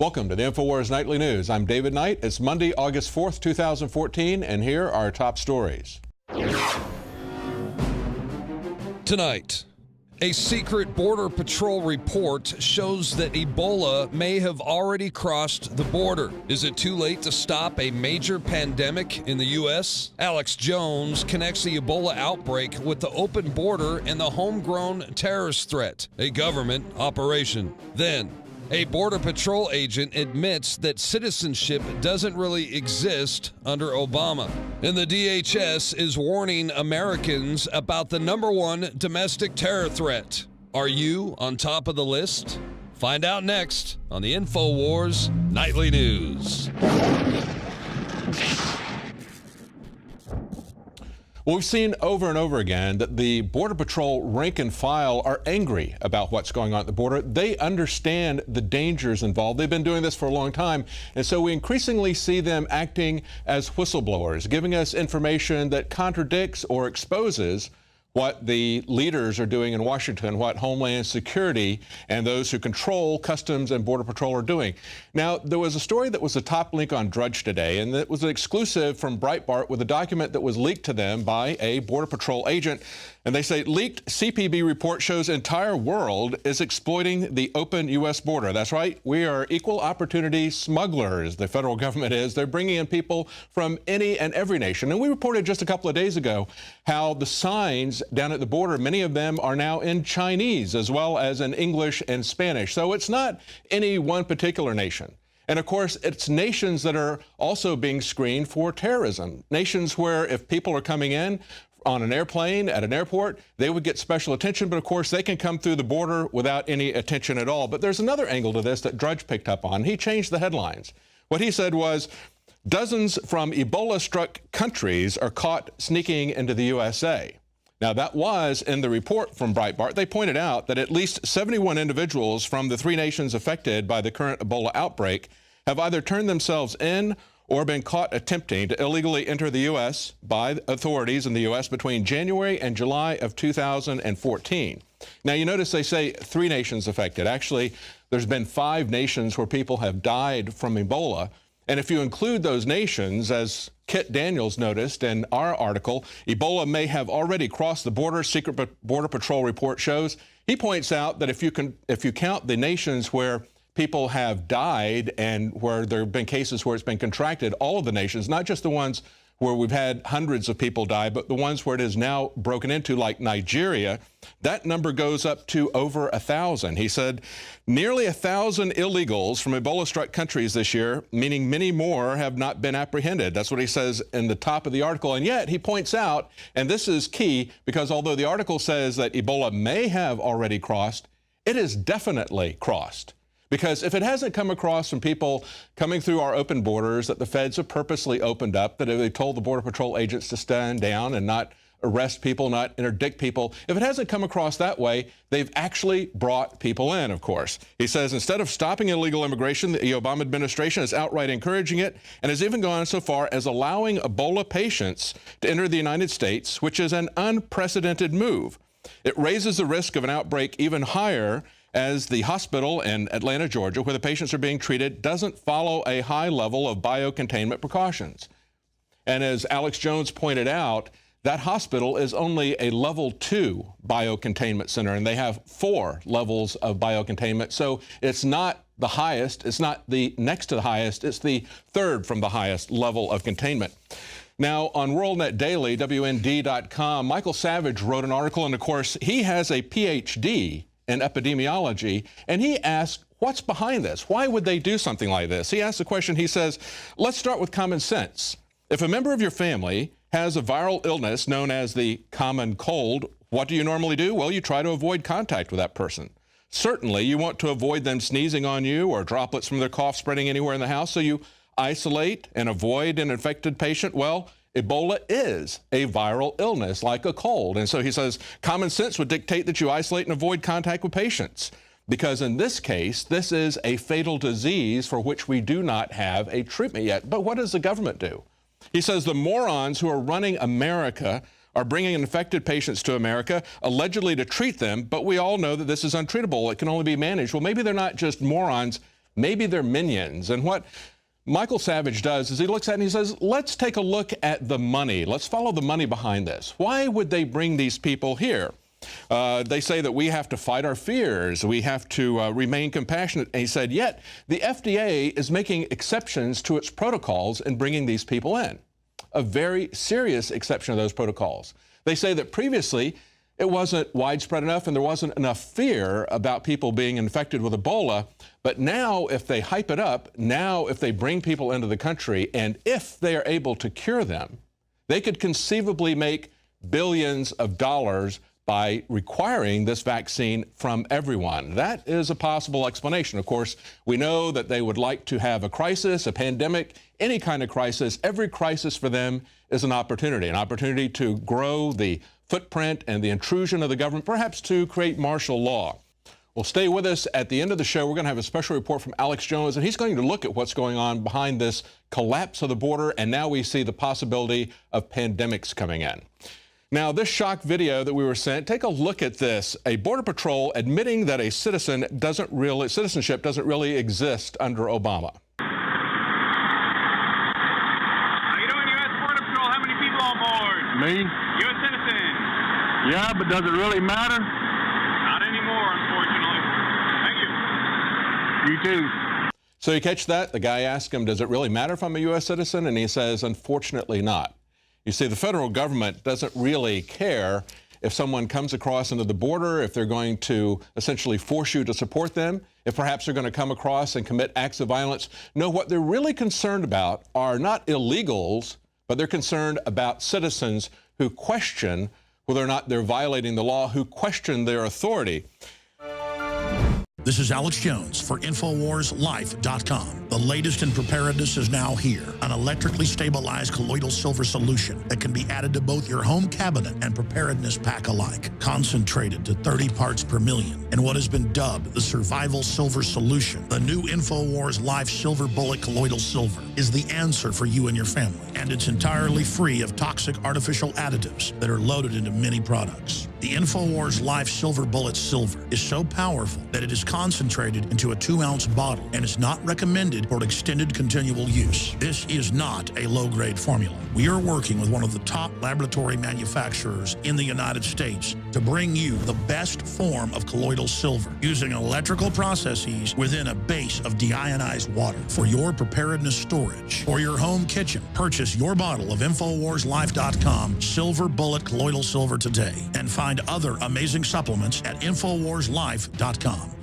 Welcome to the InfoWars Nightly News. I'm David Knight. It's Monday, August 4th, 2014, and here are our top stories. Tonight, a secret Border Patrol report shows that Ebola may have already crossed the border. Is it too late to stop a major pandemic in the U.S.? Alex Jones connects the Ebola outbreak with the open border and the homegrown terrorist threat, a government operation. Then, a Border Patrol agent admits that citizenship doesn't really exist under Obama. And the DHS is warning Americans about the #1 domestic terror threat. Are you on top of the list? Find out next on the InfoWars Nightly News. Well, we've seen over and over again that the Border Patrol rank and file are angry about what's going on at the border. They understand the dangers involved. They've been doing this for a long time, and so we increasingly see them acting as whistleblowers, giving us information that contradicts or exposes what the leaders are doing in Washington, what Homeland Security and those who control Customs and Border Patrol are doing. Now, there was a story that was a top link on Drudge today, and it was an exclusive from Breitbart with a document that was leaked to them by a Border Patrol agent. And they say, leaked CPB report shows entire world is exploiting the open U.S. border. That's right. We are equal opportunity smugglers, the federal government is. They're bringing in people from any and every nation. And we reported just a couple of days ago how the signs down at the border, many of them are now in Chinese as well as in English and Spanish. So it's not any one particular nation. And of course, it's nations that are also being screened for terrorism. Nations where if people are coming in on an airplane at an airport, they would get special attention. But of course, they can come through the border without any attention at all. But there's another angle to this that Drudge picked up on. He changed the headlines. What he said was, dozens from Ebola-struck countries are caught sneaking into the USA. Now, that was in the report from Breitbart. They pointed out that at least 71 individuals from the 3 nations affected by the current Ebola outbreak have either turned themselves in or been caught attempting to illegally enter the U.S. by authorities in the U.S. between January and July of 2014. Now, you notice they say 3 nations affected. Actually, there's been 5 nations where people have died from Ebola. And if you include those nations, as Kit Daniels noticed in our article, Ebola may have already crossed the border, Secret Border Patrol report shows. He points out that if you count the nations where people have died and where there have been cases where it's been contracted, all of the nations, not just the ones where we've had hundreds of people die, but the ones where it is now broken into, like Nigeria, that number goes up to over 1,000. He said nearly 1,000 illegals from Ebola-struck countries this year, meaning many more have not been apprehended. That's what he says in the top of the article. And yet he points out, and this is key, because although the article says that Ebola may have already crossed, it is definitely crossed. Because if it hasn't come across from people coming through our open borders that the feds have purposely opened up, that they told the Border Patrol agents to stand down and not arrest people, not interdict people, if it hasn't come across that way, they've actually brought people in, of course. He says instead of stopping illegal immigration, the Obama administration is outright encouraging it and has even gone so far as allowing Ebola patients to enter the United States, which is an unprecedented move. It raises the risk of an outbreak even higher as the hospital in Atlanta, Georgia, where the patients are being treated, doesn't follow a high level of biocontainment precautions. And as Alex Jones pointed out, that hospital is only a level 2 biocontainment center, and they have 4 levels of biocontainment. So it's not the highest, it's not the next to the highest, it's the 3rd from the highest level of containment. Now, on WorldNet Daily, WND.com, Michael Savage wrote an article, and of course, he has a PhD in epidemiology, and he asked, what's behind this? Why would they do something like this? He asked the question, he says, let's start with common sense. If a member of your family has a viral illness known as the common cold, what do you normally do? Well, you try to avoid contact with that person. Certainly, you want to avoid them sneezing on you or droplets from their cough spreading anywhere in the house, so you isolate and avoid an infected patient. Well, Ebola is a viral illness like a cold. And so he says common sense would dictate that you isolate and avoid contact with patients, because in this case, this is a fatal disease for which we do not have a treatment yet. But what does the government do? He says the morons who are running America are bringing infected patients to America, allegedly to treat them, but we all know that this is untreatable. It can only be managed. Well, maybe they're not just morons. maybe they're minions. And what Michael Savage does is he looks at it and he says, let's take a look at the money. Let's follow the money behind this. Why would they bring these people here? They say that we have to fight our fears. We have to remain compassionate. And he said, yet the FDA is making exceptions to its protocols and bringing these people in. A very serious exception of those protocols. They say that previously it wasn't widespread enough and there wasn't enough fear about people being infected with Ebola. But now if they hype it up, now if they bring people into the country and if they are able to cure them, they could conceivably make billions of dollars by requiring this vaccine from everyone. That is a possible explanation. Of course, we know that they would like to have a crisis, a pandemic, any kind of crisis. Every crisis for them is an opportunity to grow the footprint and the intrusion of the government, perhaps to create martial law. Well, stay with us. At the end of the show, we're going to have a special report from Alex Jones, and he's going to look at what's going on behind this collapse of the border, and now we see the possibility of pandemics coming in. Now, this shock video that we were sent, take a look at this. A Border Patrol admitting that a citizenship doesn't really exist under Obama. How you doing, U.S. Border Patrol? How many people on board? Me? U.S. citizen. Yeah, but does it really matter? Not anymore, unfortunately. Thank you. You too. So you catch that? The guy asked him, does it really matter if I'm a U.S. citizen? And he says, unfortunately not. You see, the federal government doesn't really care if someone comes across into the border, if they're going to essentially force you to support them, if perhaps they're going to come across and commit acts of violence. No, what they're really concerned about are not illegals, but they're concerned about citizens who question whether or not they're violating the law, who question their authority. This is Alex Jones for InfoWarsLife.com. The latest in preparedness is now here. An electrically stabilized colloidal silver solution that can be added to both your home cabinet and preparedness pack alike. Concentrated to 30 parts per million in what has been dubbed the survival silver solution. The new InfoWars Life Silver Bullet Colloidal Silver is the answer for you and your family. And it's entirely free of toxic artificial additives that are loaded into many products. The InfoWars Life Silver Bullet Silver is so powerful that it is concentrated into a 2-ounce bottle and is not recommended for extended continual use. This is not a low-grade formula. We are working with one of the top laboratory manufacturers in the United States to bring you the best form of colloidal silver using electrical processes within a base of deionized water for your preparedness storage or your home kitchen. Purchase your bottle of InfoWarsLife.com Silver Bullet Colloidal Silver today and find other amazing supplements at InfoWarsLife.com.